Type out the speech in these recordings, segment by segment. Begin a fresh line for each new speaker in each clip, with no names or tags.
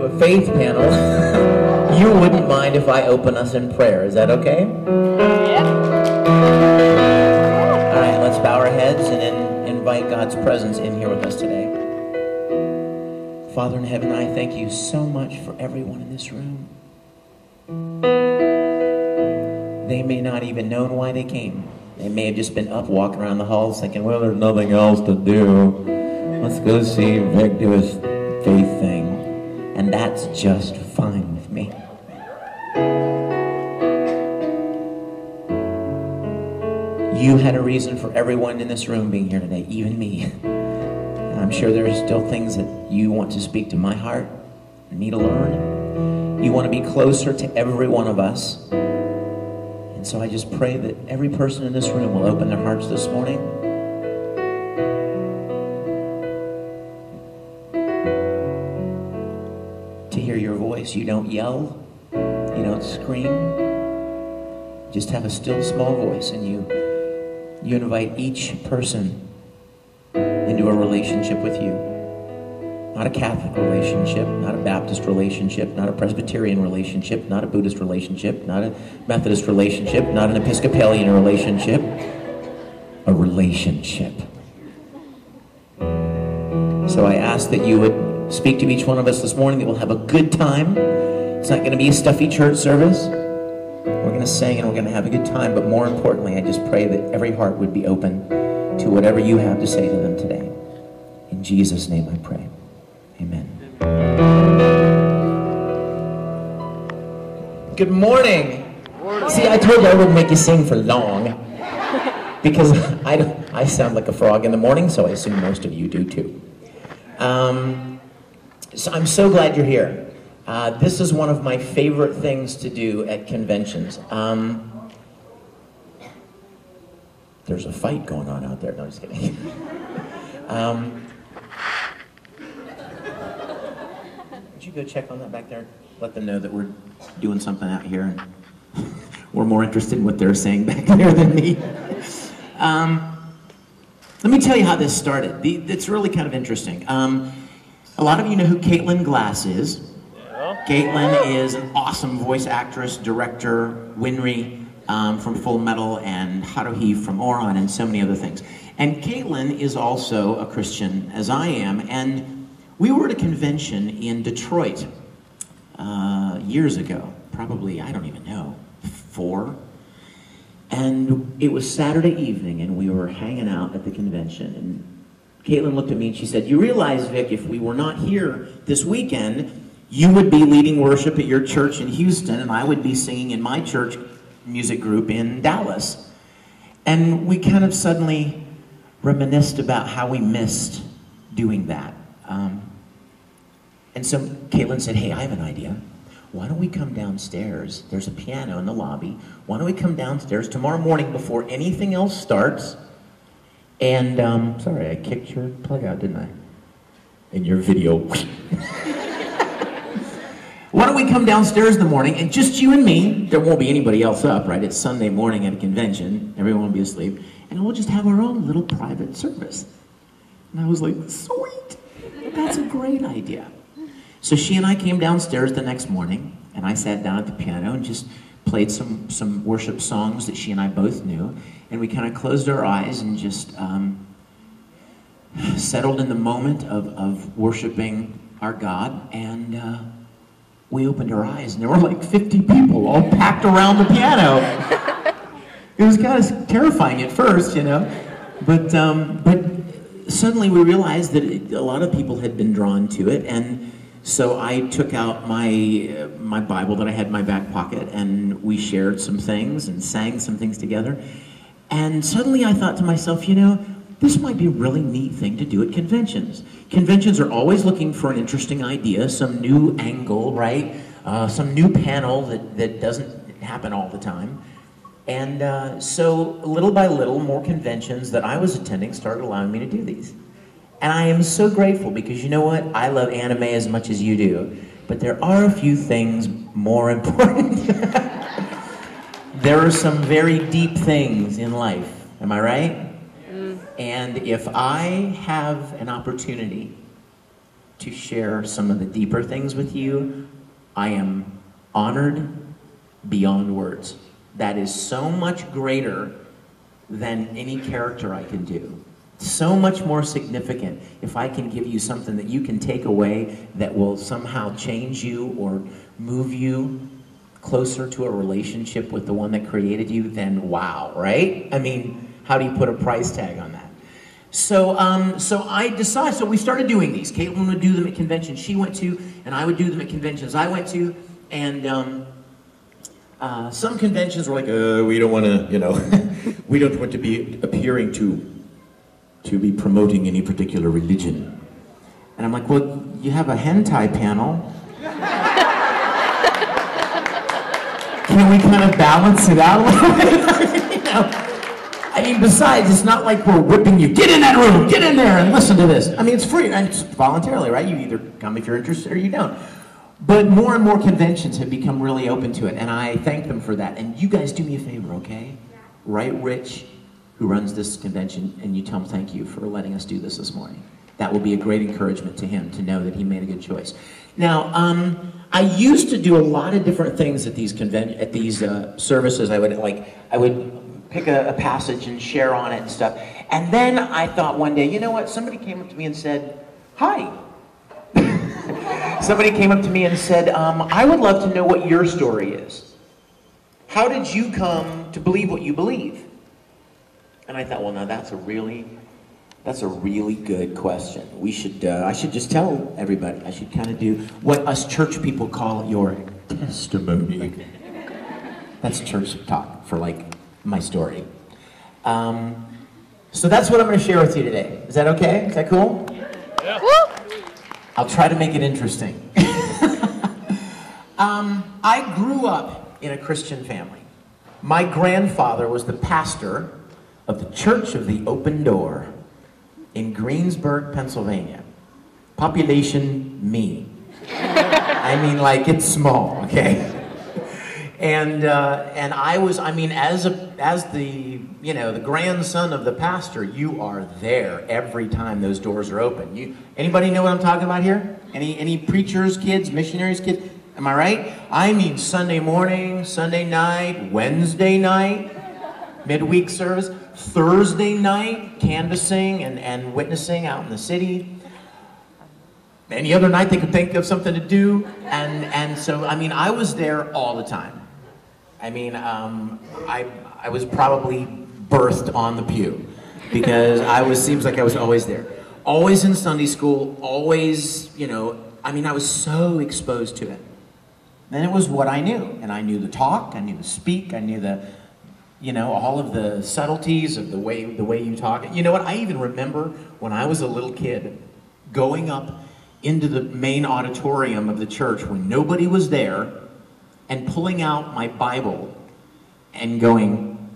to a faith panel, you wouldn't mind if I open us in prayer. Is that okay?
Yeah.
All right, let's bow our heads and then invite God's presence in here with us today. Father in heaven, I thank you so much for everyone in this room. They may not even known why they came. They may have just been up walking around the halls thinking, well, there's nothing else to do. Let's go see Vic do his faith thing. And that's just fine with me. You had a reason for everyone in this room being here today, even me. And I'm sure there's still things that you want to speak to my heart and me to learn. You want to be closer to every one of us. And so I just pray that every person in this room will open their hearts this morning. To hear your voice. You don't yell. You don't scream. Just have a still small voice, and you invite each person into a relationship with you. Not a Catholic relationship, not a Baptist relationship, not a Presbyterian relationship, not a Buddhist relationship, not a Methodist relationship, not an Episcopalian relationship. A relationship. So I ask that you would speak to each one of us this morning, that we'll have a good time. It's not going to be a stuffy church service. We're going to sing and we're going to have a good time, but more importantly, I just pray that every heart would be open to whatever you have to say to them today. In Jesus' name I pray. Amen. Good morning. See, I told you I wouldn't make you sing for long because I sound like a frog in the morning, so I assume most of you do too. So I'm so glad you're here. This is one of my favorite things to do at conventions. There's a fight going on out there. No, I'm just kidding. Would you go check on that back there? Let them know that we're doing something out here and we're more interested in what they're saying back there than me. Let me tell you how this started. It's really kind of interesting. A lot of you know who Caitlin Glass is. Yeah. Caitlin is an awesome voice actress, director, Winry from Full Metal, and Haruhi from Oron, and so many other things. And Caitlin is also a Christian, as I am, and we were at a convention in Detroit years ago, probably, I don't even know, 4. And it was Saturday evening, and we were hanging out at the convention, and Caitlin looked at me and she said, you realize, Vic, if we were not here this weekend, you would be leading worship at your church in Houston, and I would be singing in my church music group in Dallas. And we kind of suddenly reminisced about how we missed doing that. And so Caitlin said, hey, I have an idea. Why don't we come downstairs? There's a piano in the lobby. Why don't we come downstairs tomorrow morning before anything else starts? And, sorry, I kicked your plug out, didn't I? In your video. Why don't we come downstairs in the morning, and just you and me, there won't be anybody else up, right? It's Sunday morning at a convention, everyone will be asleep, and we'll just have our own little private service. And I was like, sweet, that's a great idea. So she and I came downstairs the next morning, and I sat down at the piano and just played some worship songs that she and I both knew, and we kind of closed our eyes and just settled in the moment of worshiping our God, and we opened our eyes, and there were like 50 people all packed around the piano. It was kind of terrifying at first, you know, but suddenly we realized that a lot of people had been drawn to it, and so I took out my Bible that I had in my back pocket, and we shared some things and sang some things together. And suddenly I thought to myself, you know, this might be a really neat thing to do at conventions. Conventions are always looking for an interesting idea, some new angle, right? Some new panel that doesn't happen all the time. And so little by little, more conventions that I was attending started allowing me to do these. And I am so grateful because you know what? I love anime as much as you do. But there are a few things more important. There are some very deep things in life. Am I right? And if I have an opportunity to share some of the deeper things with you, I am honored beyond words. That is so much greater than any character I can do. So much more significant if I can give you something that you can take away that will somehow change you or move you closer to a relationship with the one that created you, then wow, right? I mean, how do you put a price tag on that? So I decided, so we started doing these. Caitlin would do them at conventions she went to, and I would do them at conventions I went to, and some conventions were like, we don't want to, you know, we don't want to be appearing to be promoting any particular religion. And I'm like, well, you have a hentai panel. Can we kind of balance it out a little bit? You know? I mean, besides, it's not like we're whipping you. Get in that room, get in there and listen to this. I mean, it's free, and it's voluntarily, right? You either come if you're interested or you don't. But more and more conventions have become really open to it, and I thank them for that. And you guys do me a favor, okay? Write Rich, who runs this convention, and you tell him thank you for letting us do this morning. That will be a great encouragement to him to know that he made a good choice. Now, I used to do a lot of different things at these services. I would pick a passage and share on it and stuff. And then I thought one day, you know what? Somebody came up to me and said, "Hi." Somebody came up to me and said, "I would love to know what your story is. How did you come to believe what you believe?" And I thought, well, now that's a really good question. I should just tell everybody. I should kind of do what us church people call your testimony. That's church talk for like my story. So that's what I'm going to share with you today. Is that okay? Is that cool? Yeah. I'll try to make it interesting. I grew up in a Christian family. My grandfather was the pastor of the Church of the Open Door in Greensburg, Pennsylvania. Population, me. I mean, like, it's small, okay? And I was, I mean, as the, you know, the grandson of the pastor, you are there every time those doors are open. Anybody know what I'm talking about here? Any preachers, kids, missionaries, kids? Am I right? I mean, Sunday morning, Sunday night, Wednesday night, midweek service, Thursday night, canvassing and witnessing out in the city. Any other night they could think of something to do. And so, I mean, I was there all the time. I mean, I was probably birthed on the pew because seems like I was always there. Always in Sunday school, always, you know, I mean, I was so exposed to it. And it was what I knew. And I knew the talk, I knew the speak, I knew the, you know, all of the subtleties of the way you talk. You know what, I even remember when I was a little kid going up into the main auditorium of the church when nobody was there and pulling out my Bible and going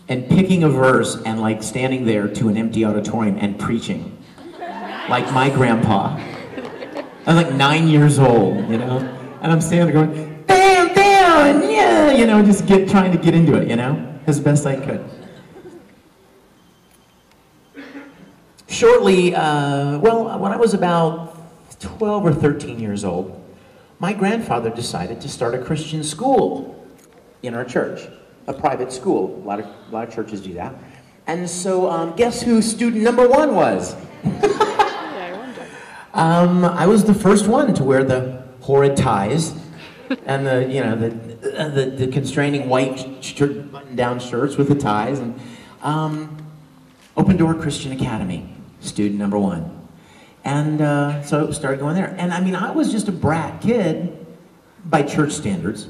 and picking a verse and like standing there to an empty auditorium and preaching like my grandpa. I was like 9 years old, you know, and I'm standing there going, bam, bam, and yeah, you know, just trying to get into it, you know, as best I could. Shortly, well, when I was about 12 or 13 years old, my grandfather decided to start a Christian school in our church, a private school. A lot of churches do that. And so, guess who student number one was? I was the first one to wear the horrid ties and the, you know, the constraining white button-down shirts with the ties, and Open Door Christian Academy, student number one. And so started going there. And I mean, I was just a brat kid by church standards,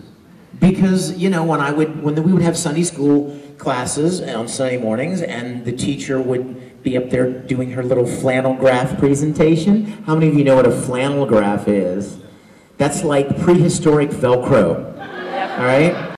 because, you know, when we would have Sunday school classes on Sunday mornings, and the teacher would be up there doing her little flannel graph presentation. How many of you know what a flannel graph is? That's like prehistoric Velcro, all right?